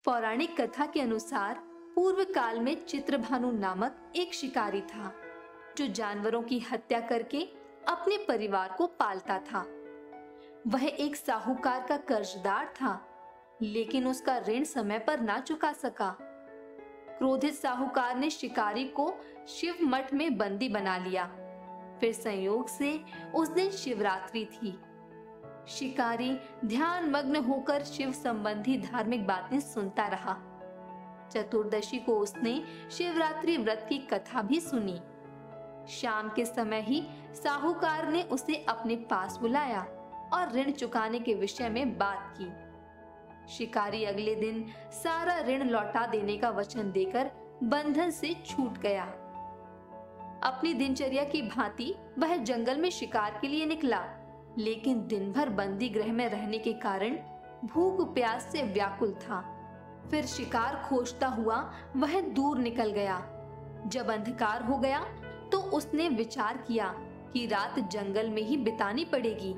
पौराणिक कथा के अनुसार पूर्व काल में चित्रभानु नामक एक शिकारी था जो जानवरों की हत्या करके अपने परिवार को पालता था। वह एक साहूकार का कर्जदार था, लेकिन उसका ऋण समय पर ना चुका सका। क्रोधित साहूकार ने शिकारी को शिव मठ में बंदी बना लिया। फिर संयोग से उस दिन शिवरात्रि थी। शिकारी ध्यान मग्न होकर शिव संबंधी धार्मिक बातें सुनता रहा। चतुर्दशी को उसने शिवरात्रि व्रत की कथा भी सुनी। शाम के समय ही साहूकार ने उसे अपने पास बुलाया और ऋण चुकाने के विषय में बात की। शिकारी अगले दिन सारा ऋण लौटा देने का वचन देकर बंधन से छूट गया। अपनी दिनचर्या की भांति वह जंगल में शिकार के लिए निकला, लेकिन दिन भर बंदी गृह में रहने के कारण भूख प्यास से व्याकुल था। फिर शिकार खोजता हुआ वह दूर निकल गया। जब अंधकार हो गया तो उसने विचार किया कि रात जंगल में ही बितानी पड़ेगी।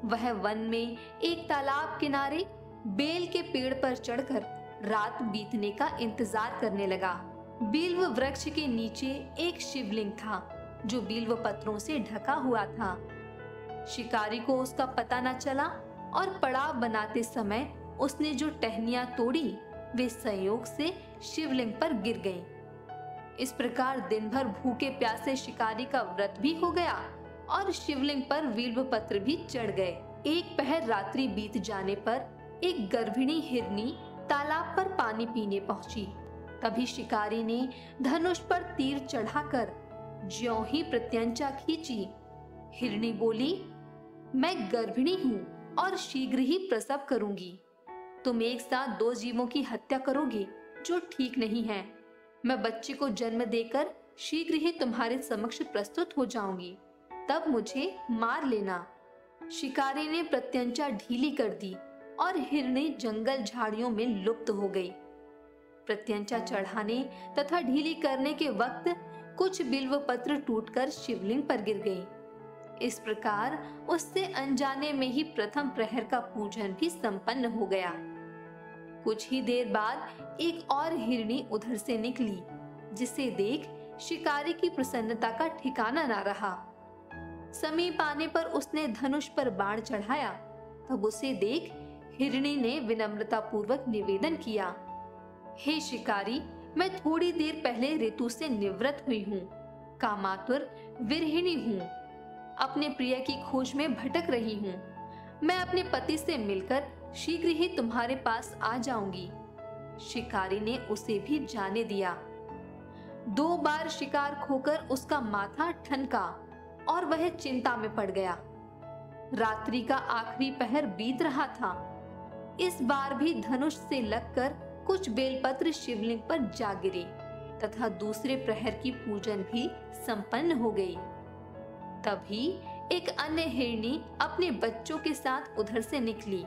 वह वन में एक तालाब किनारे बेल के पेड़ पर चढ़कर रात बीतने का इंतजार करने लगा। बिल्व वृक्ष के नीचे एक शिवलिंग था जो बिल्व पत्रों से ढका हुआ था। शिकारी को उसका पता न चला और पड़ाव बनाते समय उसने जो टहनियां तोड़ी वे संयोग से शिवलिंग पर गिर गईं। इस प्रकार दिन भर भूखे प्यासे शिकारी का व्रत भी हो गया और शिवलिंग पर बिल्व पत्र भी चढ़ गए। एक पहर रात्रि बीत जाने पर एक गर्भिणी हिरनी तालाब पर पानी पीने पहुंची। तभी शिकारी ने धनुष पर तीर चढ़ाकर ज्यों ही प्रत्यंचा खींची, हिरनी बोली, मैं गर्भिणी हूँ और शीघ्र ही प्रसव करूंगी। तुम एक साथ दो जीवों की हत्या करोगे जो ठीक नहीं है। मैं बच्चे को जन्म देकर शीघ्र ही तुम्हारे समक्ष प्रस्तुत हो जाऊंगी, तब मुझे मार लेना। शिकारी ने प्रत्यंचा ढीली कर दी और हिरनी जंगल झाड़ियों में लुप्त हो गई। प्रत्यंचा चढ़ाने तथा ढीली करने के वक्त कुछ बिल्व पत्र टूटकर शिवलिंग पर गिर गई। इस प्रकार उससे अनजाने में ही प्रथम प्रहर का पूजन भी संपन्न हो गया। कुछ ही देर बाद एक और हिरनी उधर से निकली, जिसे देख शिकारी की प्रसन्नता का ठिकाना ना रहा। समीप आने पर उसने धनुष पर बाण चढ़ाया। तब उसे देख हिरनी ने विनम्रता पूर्वक निवेदन किया, हे शिकारी, मैं थोड़ी देर पहले ऋतु से निवृत्त हुई हूँ, कामातुर विरहिणी हूँ, अपने प्रिय की खोज में भटक रही हूँ। मैं अपने पति से मिलकर शीघ्र ही तुम्हारे पास आ जाऊंगी। शिकारी ने उसे भी जाने दिया। 2 बार शिकार खोकर उसका माथा ठनका और वह चिंता में पड़ गया। रात्रि का आखिरी पहर बीत रहा था। इस बार भी धनुष से लगकर कुछ बेलपत्र शिवलिंग पर जा गिरे तथा दूसरे प्रहर की पूजन भी संपन्न हो गई। तभी एक अन्य हिरनी अपने बच्चों के साथ उधर से निकली।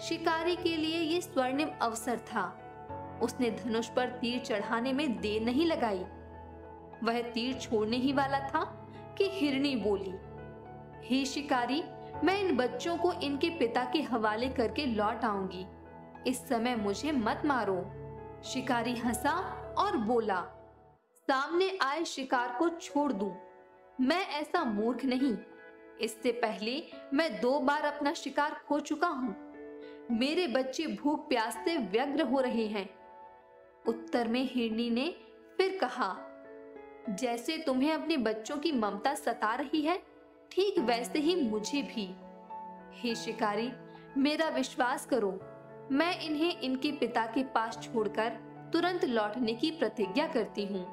शिकारी के लिए ये स्वर्णिम अवसर था। उसने धनुष पर तीर चढ़ाने में देर नहीं लगाई। वह तीर छोड़ने ही वाला था कि हिरनी बोली, हे शिकारी, मैं इन बच्चों को इनके पिता के हवाले करके लौट आऊंगी। इस समय मुझे मत मारो। शिकारी हंसा और बोला, सामने आए शिकार को छोड़ दूं। मैं ऐसा मूर्ख नहीं। इससे पहले मैं 2 बार अपना शिकार खो चुका हूँ। मेरे बच्चे भूख प्यास से व्यग्र हो रहे हैं। उत्तर में हिरनी ने फिर कहा, जैसे तुम्हें अपने बच्चों की ममता सता रही है, ठीक वैसे ही मुझे भी। हे शिकारी, मेरा विश्वास करो, मैं इन्हें इनके पिता के पास छोड़कर तुरंत लौटने की प्रतिज्ञा करती हूँ।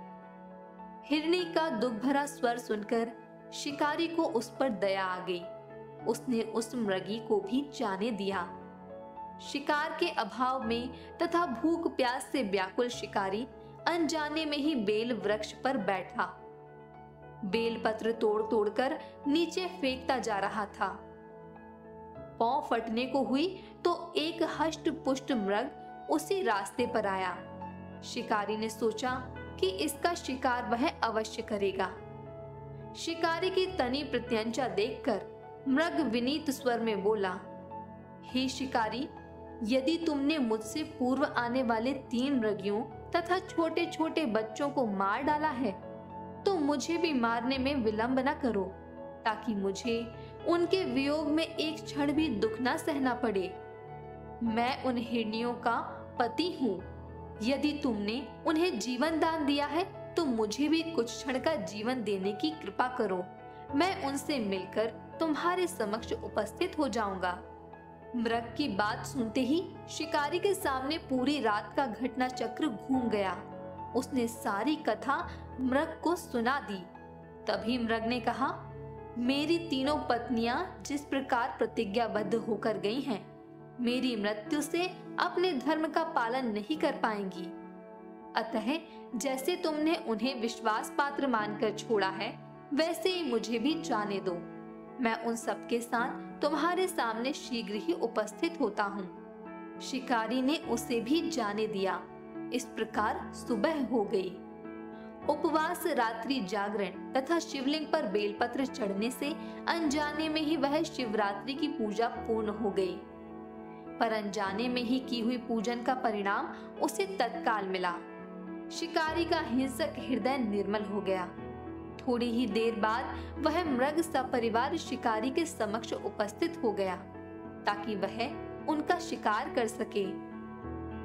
हिरनी का दुख भरा स्वर सुनकर शिकारी को उस पर दया आ गई। उसने उस मृगी को भी जाने दिया। शिकार के अभाव में तथा भूख प्यास से व्याकुल शिकारी अनजाने में ही बेल वृक्ष पर बैठा। बेल पत्र तोड़ तोड़कर नीचे फेंकता जा रहा था। पांव फटने को हुई तो एक हष्ट पुष्ट मृग उसी रास्ते पर आया। शिकारी ने सोचा कि इसका शिकार वह अवश्य करेगा। शिकारी की तनी प्रत्यंचा देखकर मृग विनीत स्वर में बोला, हे शिकारी, यदि तुमने मुझसे पूर्व आने वाले 3 मृगियों तथा छोटे छोटे बच्चों को मार डाला है, तो मुझे भी मारने में विलंब न करो, ताकि मुझे उनके वियोग में एक क्षण भी दुख न सहना पड़े। मैं उन हिरनियों का पति हूँ। यदि तुमने उन्हें जीवन दान दिया है, तो मुझे भी कुछ क्षण का जीवन देने की कृपा करो। मैं उनसे मिलकर तुम्हारे समक्ष उपस्थित हो जाऊंगा। मृग की बात सुनते ही शिकारी के सामने पूरी रात का घटना चक्र घूम गया। उसने सारी कथा मृग को सुना दी। तभी मृग ने कहा, मेरी तीनों पत्नियां जिस प्रकार प्रतिज्ञाबद्ध होकर गई हैं, मेरी मृत्यु से अपने धर्म का पालन नहीं कर पाएंगी। अतः जैसे तुमने उन्हें विश्वास पात्र मानकर छोड़ा है, वैसे ही मुझे भी जाने दो। मैं उन सबके साथ तुम्हारे सामने शीघ्र ही उपस्थित होता हूँ। शिकारी ने उसे भी जाने दिया। इस प्रकार सुबह हो गई। उपवास, रात्रि जागरण तथा शिवलिंग पर बेलपत्र चढ़ने से अनजाने में ही वह शिवरात्रि की पूजा पूर्ण हो गई। पर अनजाने में ही की हुई पूजन का परिणाम उसे तत्काल मिला। शिकारी का हिंसक हृदय निर्मल हो गया। थोड़ी ही देर बाद वह मृग सपरिवार शिकारी के समक्ष उपस्थित हो गया, ताकि वह उनका शिकार कर सके।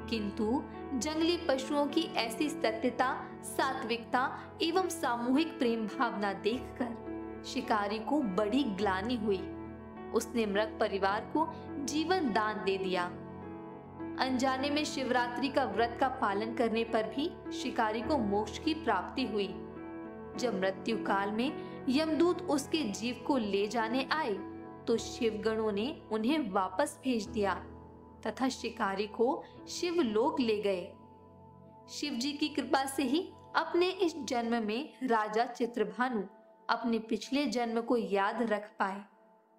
किंतु जंगली पशुओं की ऐसी सत्यता, सात्विकता एवं सामूहिक प्रेम भावना देखकर शिकारी को बड़ी ग्लानि हुई। उसने मृग परिवार को जीवन दान दे दिया। अनजाने में शिवरात्रि का व्रत का पालन करने पर भी शिकारी को मोक्ष की प्राप्ति हुई। जब मृत्यु काल में यमदूत उसके जीव को ले जाने आए, तो शिवगणों ने उन्हें वापस भेज दिया तथा शिकारी को शिवलोक ले गए। शिव जी की कृपा से ही अपने इस जन्म में राजा चित्रभानु अपने पिछले जन्म को याद रख पाए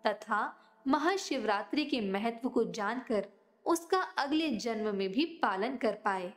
तथा महाशिवरात्रि के महत्व को जानकर उसका अगले जन्म में भी पालन कर पाए।